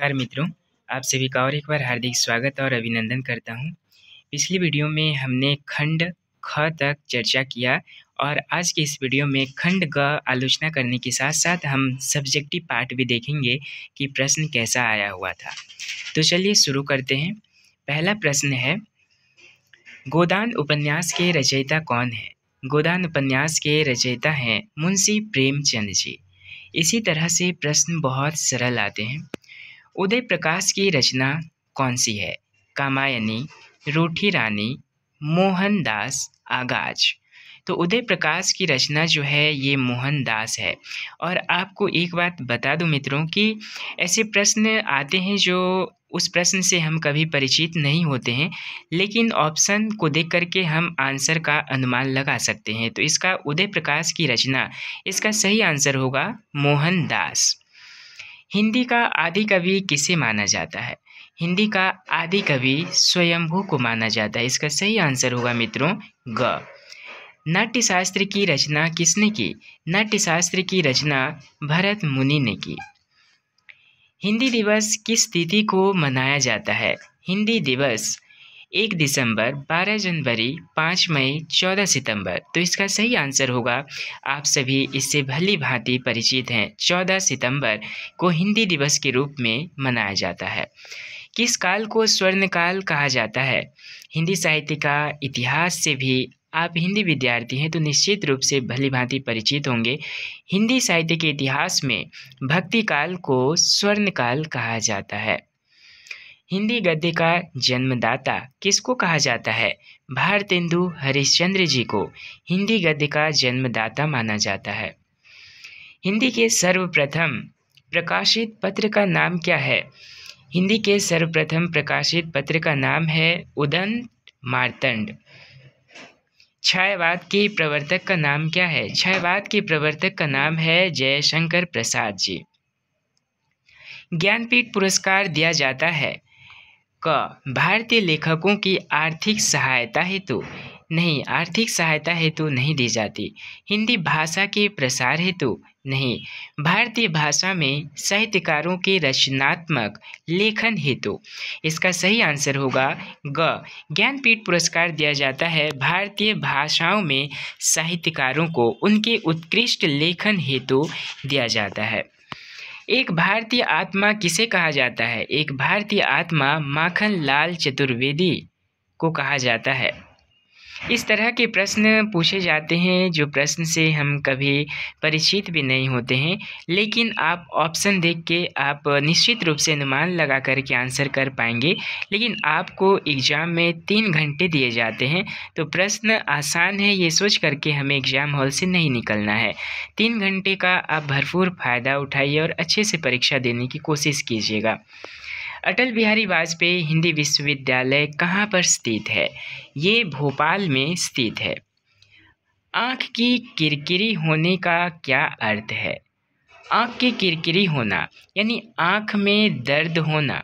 नमस्कार मित्रों, आप सभी का और एक बार हार्दिक स्वागत और अभिनंदन करता हूं। पिछली वीडियो में हमने खंड ख तक चर्चा किया और आज के इस वीडियो में खंड ग आलोचना करने के साथ साथ हम सब्जेक्टिव पार्ट भी देखेंगे कि प्रश्न कैसा आया हुआ था। तो चलिए शुरू करते हैं। पहला प्रश्न है, गोदान उपन्यास के रचयिता कौन है? गोदान उपन्यास के रचयिता हैं मुंशी प्रेमचंद जी। इसी तरह से प्रश्न बहुत सरल आते हैं। उदय प्रकाश की रचना कौन सी है? कामायनी, रूठी रानी, मोहनदास, आगाज। तो उदय प्रकाश की रचना जो है ये मोहनदास है। और आपको एक बात बता दूं मित्रों कि ऐसे प्रश्न आते हैं जो उस प्रश्न से हम कभी परिचित नहीं होते हैं, लेकिन ऑप्शन को देख करके हम आंसर का अनुमान लगा सकते हैं। तो इसका उदय प्रकाश की रचना, इसका सही आंसर होगा मोहनदास। हिंदी का आदि कवि किसे माना जाता है? हिंदी का आदि कवि स्वयंभू को माना जाता है। इसका सही आंसर होगा मित्रों ग। नाट्यशास्त्र की रचना किसने की? नाट्यशास्त्र की रचना भरत मुनि ने की। हिंदी दिवस किस तिथि को मनाया जाता है? हिंदी दिवस 1 दिसंबर, 12 जनवरी, 5 मई, 14 सितंबर। तो इसका सही आंसर होगा, आप सभी इससे भली भांति परिचित हैं, 14 सितंबर को हिंदी दिवस के रूप में मनाया जाता है। किस काल को स्वर्णकाल कहा जाता है? हिंदी साहित्य का इतिहास से भी आप हिंदी विद्यार्थी हैं तो निश्चित रूप से भली भांति परिचित होंगे। हिंदी साहित्य के इतिहास में भक्ति काल को स्वर्णकाल कहा जाता है। हिंदी गद्य का जन्मदाता किसको कहा जाता है? भारतेंदु हरिश्चंद्र जी को हिंदी गद्य का जन्मदाता माना जाता है। हिंदी के सर्वप्रथम प्रकाशित पत्र का नाम क्या है? हिंदी के सर्वप्रथम प्रकाशित पत्र का नाम है उदंत मार्तंड। छायावाद के प्रवर्तक का नाम क्या है? छायावाद के प्रवर्तक का नाम है जयशंकर प्रसाद जी। ज्ञानपीठ पुरस्कार दिया जाता है क भारतीय लेखकों की आर्थिक सहायता हेतु? नहीं, आर्थिक सहायता हेतु नहीं दी जाती। हिंदी भाषा के प्रसार हेतु? नहीं, भारतीय भाषा में साहित्यकारों के रचनात्मक लेखन हेतु। इसका सही आंसर होगा ग। ज्ञानपीठ पुरस्कार दिया जाता है भारतीय भाषाओं में साहित्यकारों को उनके उत्कृष्ट लेखन हेतु दिया जाता है। एक भारतीय आत्मा किसे कहा जाता है? एक भारतीय आत्मा माखन लाल चतुर्वेदी को कहा जाता है। इस तरह के प्रश्न पूछे जाते हैं जो प्रश्न से हम कभी परिचित भी नहीं होते हैं, लेकिन आप ऑप्शन देख के आप निश्चित रूप से अनुमान लगा करके आंसर कर पाएंगे। लेकिन आपको एग्ज़ाम में 3 घंटे दिए जाते हैं, तो प्रश्न आसान है ये सोच करके हमें एग्ज़ाम हॉल से नहीं निकलना है। 3 घंटे का आप भरपूर फ़ायदा उठाइए और अच्छे से परीक्षा देने की कोशिश कीजिएगा। अटल बिहारी वाजपेयी हिंदी विश्वविद्यालय कहाँ पर स्थित है? ये भोपाल में स्थित है। आँख की किरकिरी होने का क्या अर्थ है? आँख की किरकिरी होना यानी आँख में दर्द होना,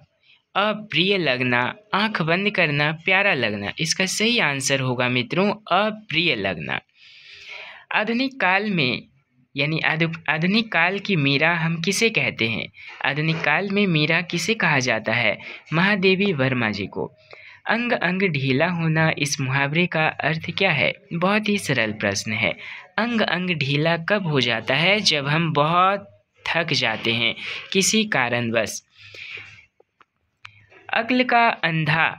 अप्रिय लगना, आँख बंद करना, प्यारा लगना। इसका सही आंसर होगा मित्रों अप्रिय लगना। आधुनिक काल में यानी आधुनिक काल की मीरा हम किसे कहते हैं? आधुनिक काल में मीरा किसे कहा जाता है? महादेवी वर्मा जी को। अंग अंग ढीला होना, इस मुहावरे का अर्थ क्या है? बहुत ही सरल प्रश्न है। अंग अंग ढीला कब हो जाता है? जब हम बहुत थक जाते हैं किसी कारणवश। अक्ल का अंधा,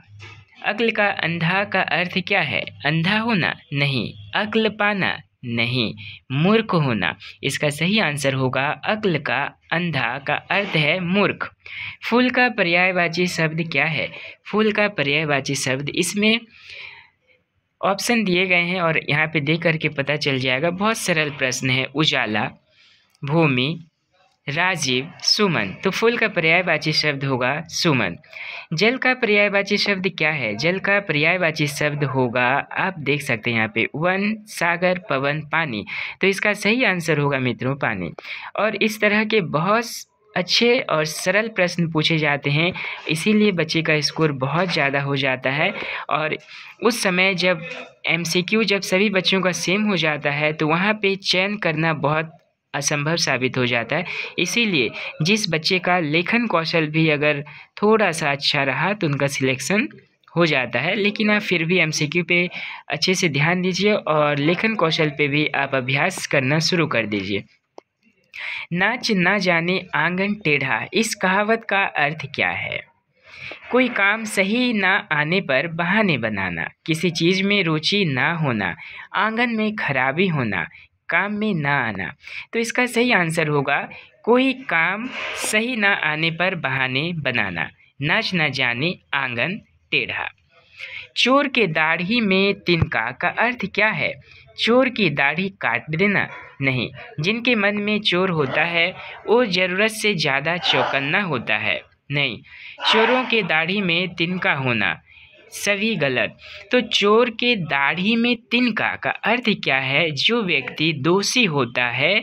अक्ल का अंधा का अर्थ क्या है? अंधा होना? नहीं। अक्ल पाना? नहीं। मूर्ख होना। इसका सही आंसर होगा अक्ल का अंधा का अर्थ है मूर्ख। फूल का पर्यायवाची शब्द क्या है? फूल का पर्यायवाची शब्द, इसमें ऑप्शन दिए गए हैं और यहाँ पे देख करके पता चल जाएगा। बहुत सरल प्रश्न है। उजाला, भूमि, राजीव, सुमन। तो फूल का पर्यायवाची शब्द होगा सुमन। जल का पर्यायवाची शब्द क्या है? जल का पर्यायवाची शब्द होगा, आप देख सकते हैं यहाँ पे, वन, सागर, पवन, पानी। तो इसका सही आंसर होगा मित्रों पानी। और इस तरह के बहुत अच्छे और सरल प्रश्न पूछे जाते हैं, इसीलिए बच्चे का स्कोर बहुत ज़्यादा हो जाता है। और उस समय जब MCQ जब सभी बच्चों का सेम हो जाता है तो वहाँ पे चयन करना बहुत असंभव साबित हो जाता है। इसीलिए जिस बच्चे का लेखन कौशल भी अगर थोड़ा सा अच्छा रहा तो उनका सिलेक्शन हो जाता है। लेकिन आप फिर भी एमसीक्यू पे अच्छे से ध्यान दीजिए और लेखन कौशल पे भी आप अभ्यास करना शुरू कर दीजिए। नाच ना जाने आंगन टेढ़ा, इस कहावत का अर्थ क्या है? कोई काम सही ना आने पर बहाने बनाना, किसी चीज़ में रुचि ना होना, आंगन में खराबी होना, काम में ना आना। तो इसका सही आंसर होगा कोई काम सही ना आने पर बहाने बनाना, नाच ना जाने आंगन टेढ़ा। चोर के दाढ़ी में तिनका का अर्थ क्या है? चोर की दाढ़ी काट देना नहीं, जिनके मन में चोर होता है वो ज़रूरत से ज़्यादा चौकन्ना होता है। नहीं, चोरों के दाढ़ी में तिनका होना, सभी गलत। तो चोर के दाढ़ी में तिनका का अर्थ क्या है? जो व्यक्ति दोषी होता है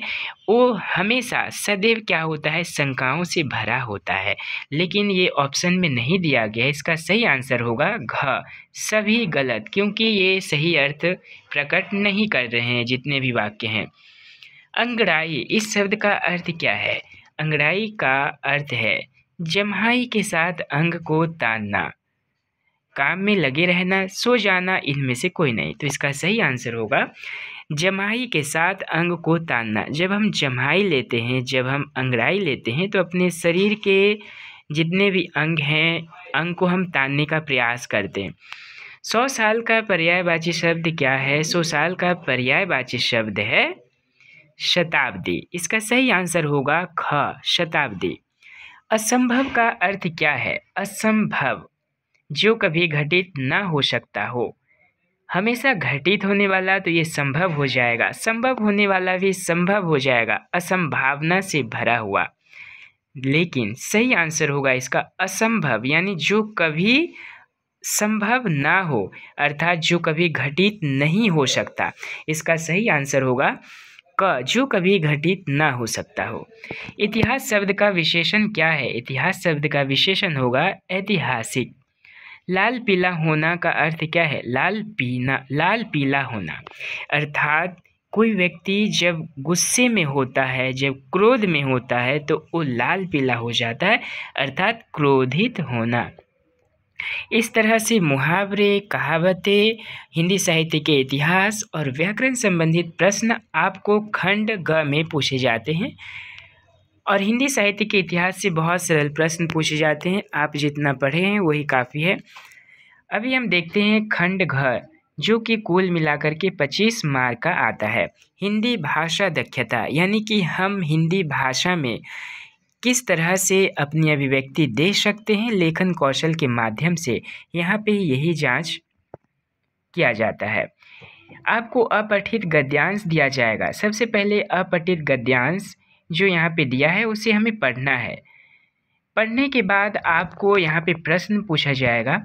वो हमेशा सदैव क्या होता है? शंकाओं से भरा होता है। लेकिन ये ऑप्शन में नहीं दिया गया, इसका सही आंसर होगा घ, सभी गलत, क्योंकि ये सही अर्थ प्रकट नहीं कर रहे हैं जितने भी वाक्य हैं। अंगड़ाई, इस शब्द का अर्थ क्या है? अंगड़ाई का अर्थ है जम्हाई के साथ अंग को तानना, काम में लगे रहना, सो जाना, इनमें से कोई नहीं। तो इसका सही आंसर होगा जम्हाई के साथ अंग को तानना। जब हम जम्हाई लेते हैं, जब हम अंगड़ाई लेते हैं तो अपने शरीर के जितने भी अंग हैं, अंग को हम तानने का प्रयास करते हैं। 100 साल का पर्यायवाची शब्द क्या है? 100 साल का पर्यायवाची शब्द है शताब्दी। इसका सही आंसर होगा ख, शताब्दी। असंभव का अर्थ क्या है? असंभव, जो कभी घटित ना हो सकता हो। हमेशा घटित होने वाला तो ये संभव हो जाएगा, संभव होने वाला भी संभव हो जाएगा, असंभावना से भरा हुआ। लेकिन सही आंसर होगा इसका असंभव, यानी जो कभी संभव ना हो, अर्थात जो कभी घटित नहीं हो सकता। इसका सही आंसर होगा क, जो कभी घटित ना हो सकता हो। इतिहास शब्द का विशेषण क्या है? इतिहास शब्द का विशेषण होगा ऐतिहासिक। लाल पीला होना का अर्थ क्या है? लाल पीला होना, अर्थात कोई व्यक्ति जब गुस्से में होता है, जब क्रोध में होता है तो वो लाल पीला हो जाता है, अर्थात क्रोधित होना। इस तरह से मुहावरे, कहावतें, हिंदी साहित्य के इतिहास और व्याकरण संबंधित प्रश्न आपको खंड ग में पूछे जाते हैं। और हिंदी साहित्य के इतिहास से बहुत सरल प्रश्न पूछे जाते हैं। आप जितना पढ़े हैं वही काफ़ी है। अभी हम देखते हैं खंड घ, जो कि कुल मिलाकर के 25 मार्क का आता है। हिंदी भाषा दक्षता, यानी कि हम हिंदी भाषा में किस तरह से अपनी अभिव्यक्ति दे सकते हैं लेखन कौशल के माध्यम से, यहाँ पे यही जांच किया जाता है। आपको अपठित गद्यांश दिया जाएगा। सबसे पहले अपठित गद्यांश जो यहाँ पे दिया है उसे हमें पढ़ना है। पढ़ने के बाद आपको यहाँ पे प्रश्न पूछा जाएगा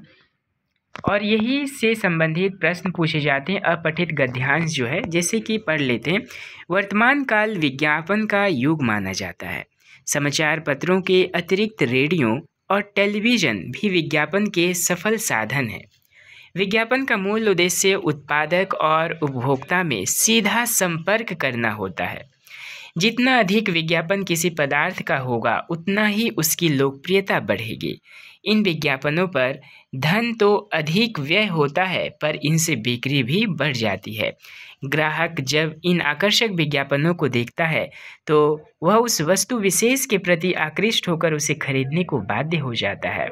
और यही से संबंधित प्रश्न पूछे जाते हैं अपठित गद्यांश जो है। जैसे कि पढ़ लेते हैं। वर्तमान काल विज्ञापन का युग माना जाता है। समाचार पत्रों के अतिरिक्त रेडियो और टेलीविज़न भी विज्ञापन के सफल साधन हैं। विज्ञापन का मूल उद्देश्य उत्पादक और उपभोक्ता में सीधा संपर्क करना होता है। जितना अधिक विज्ञापन किसी पदार्थ का होगा उतना ही उसकी लोकप्रियता बढ़ेगी। इन विज्ञापनों पर धन तो अधिक व्यय होता है, पर इनसे बिक्री भी बढ़ जाती है। ग्राहक जब इन आकर्षक विज्ञापनों को देखता है तो वह उस वस्तु विशेष के प्रति आकृष्ट होकर उसे खरीदने को बाध्य हो जाता है।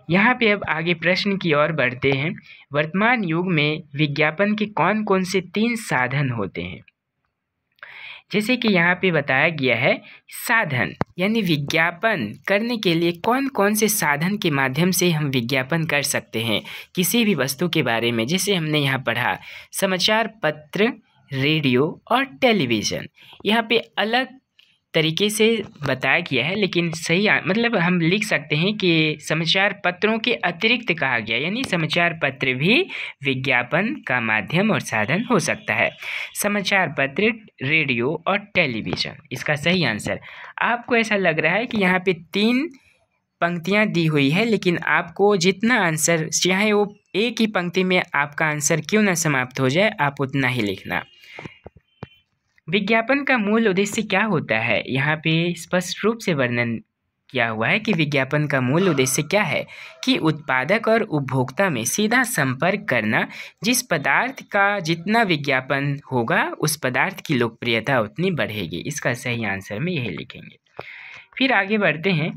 यहाँ पे अब आगे प्रश्न की ओर बढ़ते हैं। वर्तमान युग में विज्ञापन के कौन कौन से 3 साधन होते हैं? जैसे कि यहाँ पे बताया गया है, साधन यानी विज्ञापन करने के लिए कौन कौन से साधन के माध्यम से हम विज्ञापन कर सकते हैं किसी भी वस्तु के बारे में। जैसे हमने यहाँ पढ़ा समाचार पत्र, रेडियो और टेलीविज़न। यहाँ पे अलग तरीके से बताया गया है, लेकिन सही मतलब हम लिख सकते हैं कि समाचार पत्रों के अतिरिक्त कहा गया, यानी समाचार पत्र भी विज्ञापन का माध्यम और साधन हो सकता है। समाचार पत्र, रेडियो और टेलीविज़न, इसका सही आंसर। आपको ऐसा लग रहा है कि यहाँ पे 3 पंक्तियाँ दी हुई है, लेकिन आपको जितना आंसर, चाहे वो एक ही पंक्ति में आपका आंसर क्यों ना समाप्त हो जाए, आप उतना ही लिखना। विज्ञापन का मूल उद्देश्य क्या होता है? यहाँ पे स्पष्ट रूप से वर्णन किया हुआ है कि विज्ञापन का मूल उद्देश्य क्या है कि उत्पादक और उपभोक्ता में सीधा संपर्क करना। जिस पदार्थ का जितना विज्ञापन होगा उस पदार्थ की लोकप्रियता उतनी बढ़ेगी। इसका सही आंसर में यही लिखेंगे। फिर आगे बढ़ते हैं।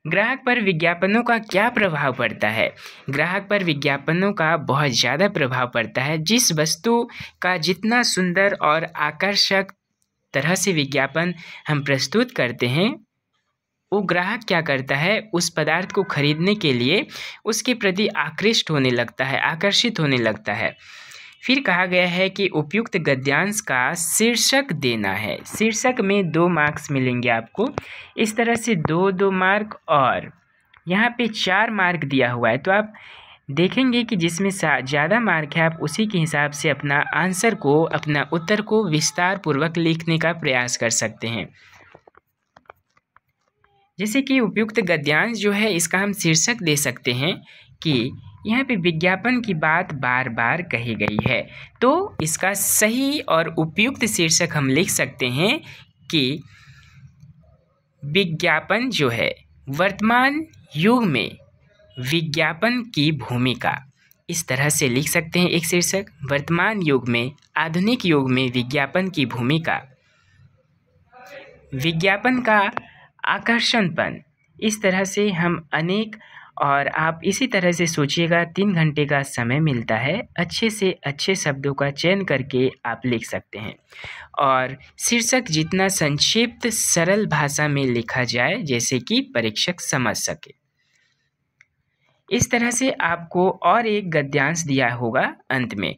ग्राहक पर विज्ञापनों का क्या प्रभाव पड़ता है? ग्राहक पर विज्ञापनों का बहुत ज़्यादा प्रभाव पड़ता है। जिस वस्तु का जितना सुंदर और आकर्षक तरह से विज्ञापन हम प्रस्तुत करते हैं, वो ग्राहक क्या करता है, उस पदार्थ को खरीदने के लिए उसके प्रति आकृष्ट होने लगता है, आकर्षित होने लगता है। फिर कहा गया है कि उपयुक्त गद्यांश का शीर्षक देना है। शीर्षक में 2 मार्क्स मिलेंगे आपको। इस तरह से 2 मार्क और यहाँ पे 4 मार्क दिया हुआ है। तो आप देखेंगे कि जिसमें ज़्यादा मार्क है आप उसी के हिसाब से अपना आंसर को, अपना उत्तर को विस्तार पूर्वक लिखने का प्रयास कर सकते हैं। जैसे कि उपयुक्त गद्यांश जो है इसका हम शीर्षक दे सकते हैं कि यहाँ पे विज्ञापन की बात बार बार कही गई है। तो इसका सही और उपयुक्त शीर्षक हम लिख सकते हैं कि विज्ञापन जो है वर्तमान युग में विज्ञापन की भूमिका। इस तरह से लिख सकते हैं एक शीर्षक, वर्तमान युग में, आधुनिक युग में विज्ञापन की भूमिका, विज्ञापन का आकर्षणपन। इस तरह से हम अनेक, और आप इसी तरह से सोचिएगा 3 घंटे का समय मिलता है, अच्छे से अच्छे शब्दों का चयन करके आप लिख सकते हैं। और शीर्षक जितना संक्षिप्त सरल भाषा में लिखा जाए जैसे कि परीक्षक समझ सके। इस तरह से आपको और एक गद्यांश दिया होगा अंत में।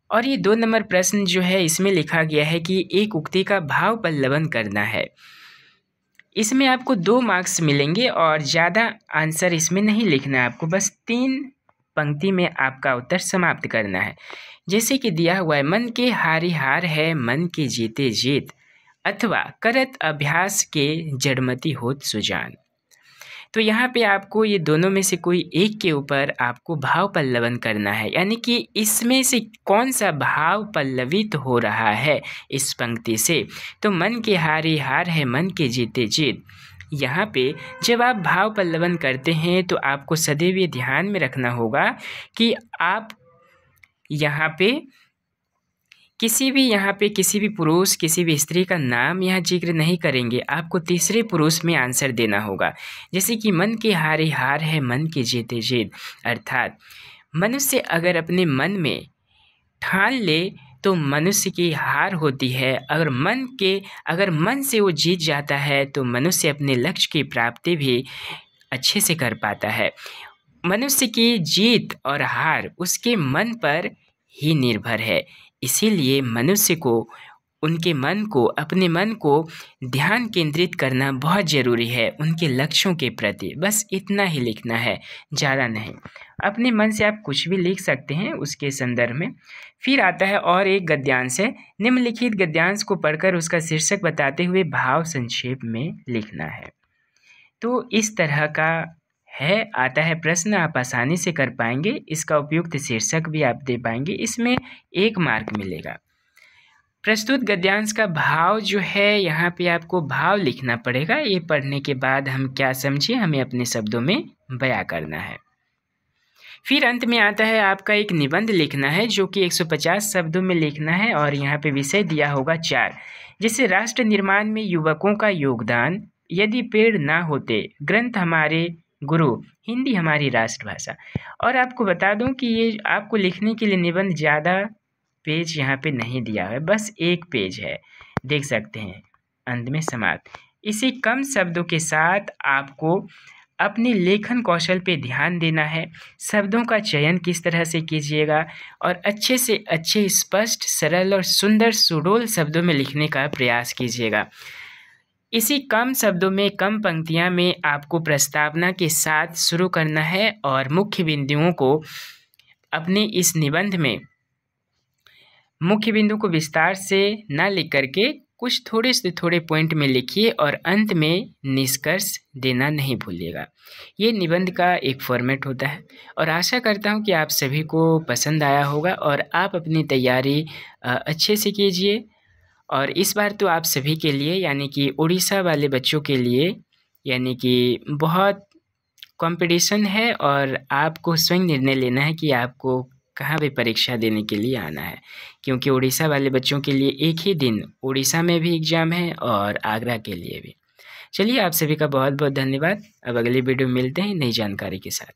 और ये 2 नंबर प्रश्न जो है इसमें लिखा गया है कि एक उक्ति का भाव पल्लवन करना है। इसमें आपको 2 मार्क्स मिलेंगे और ज़्यादा आंसर इसमें नहीं लिखना है आपको, बस 3 पंक्ति में आपका उत्तर समाप्त करना है। जैसे कि दिया हुआ है, मन के हारी हार है, मन के जीते जीत, अथवा करत अभ्यास के जड़मती होत सुजान। तो यहाँ पे आपको ये दोनों में से कोई एक के ऊपर आपको भाव पल्लवन करना है, यानी कि इसमें से कौन सा भाव पल्लवित हो रहा है इस पंक्ति से। तो मन के हारी हार है, मन के जीते जीत। यहाँ पे जब आप भाव पल्लवन करते हैं तो आपको सदैव ये ध्यान में रखना होगा कि आप यहाँ पे किसी भी पुरुष, किसी भी स्त्री का नाम यहाँ जिक्र नहीं करेंगे। आपको तीसरे पुरुष में आंसर देना होगा। जैसे कि मन के हारे हार है, मन के जीते जीत, अर्थात मनुष्य अगर अपने मन में ठान ले तो मनुष्य की हार होती है। अगर मन से वो जीत जाता है तो मनुष्य अपने लक्ष्य की प्राप्ति भी अच्छे से कर पाता है। मनुष्य की जीत और हार उसके मन पर ही निर्भर है। इसीलिए मनुष्य को अपने मन को ध्यान केंद्रित करना बहुत ज़रूरी है उनके लक्ष्यों के प्रति। बस इतना ही लिखना है, ज़्यादा नहीं। अपने मन से आप कुछ भी लिख सकते हैं उसके संदर्भ में। फिर आता है और एक गद्यांश है। निम्नलिखित गद्यांश को पढ़कर उसका शीर्षक बताते हुए भाव संक्षेप में लिखना है। तो इस तरह का आता है प्रश्न, आप आसानी से कर पाएंगे। इसका उपयुक्त शीर्षक भी आप दे पाएंगे, इसमें 1 मार्क मिलेगा। प्रस्तुत गद्यांश का भाव जो है यहाँ पे आपको भाव लिखना पड़ेगा। ये पढ़ने के बाद हम क्या समझे, हमें अपने शब्दों में बयां करना है। फिर अंत में आता है आपका एक निबंध लिखना है जो कि 150 शब्दों में लिखना है। और यहाँ पे विषय दिया होगा 4, जैसे राष्ट्र निर्माण में युवकों का योगदान, यदि पेड़ ना होते, ग्रंथ हमारे गुरु, हिंदी हमारी राष्ट्रभाषा। और आपको बता दूं कि ये आपको लिखने के लिए निबंध ज़्यादा पेज यहाँ पे नहीं दिया है, बस 1 पेज है, देख सकते हैं अंत में समाप्त। इसी कम शब्दों के साथ आपको अपने लेखन कौशल पे ध्यान देना है। शब्दों का चयन किस तरह से कीजिएगा और अच्छे से अच्छे, स्पष्ट, सरल और सुंदर सुडोल शब्दों में लिखने का प्रयास कीजिएगा। इसी कम शब्दों में, कम पंक्तियां में आपको प्रस्तावना के साथ शुरू करना है और मुख्य बिंदुओं को अपने इस निबंध में मुख्य बिंदु को विस्तार से ना लिख करके कुछ थोड़े से थोड़े पॉइंट में लिखिए और अंत में निष्कर्ष देना नहीं भूलिएगा। ये निबंध का एक फॉर्मेट होता है और आशा करता हूँ कि आप सभी को पसंद आया होगा और आप अपनी तैयारी अच्छे से कीजिए और इस बार तो आप सभी के लिए यानी कि उड़ीसा वाले बच्चों के लिए यानी कि बहुत कंपटीशन है और आपको स्वयं निर्णय लेना है कि आपको कहाँ पे परीक्षा देने के लिए आना है, क्योंकि उड़ीसा वाले बच्चों के लिए एक ही दिन उड़ीसा में भी एग्ज़ाम है और आगरा के लिए भी। चलिए आप सभी का बहुत बहुत धन्यवाद। अब अगली वीडियो में मिलते हैं नई जानकारी के साथ।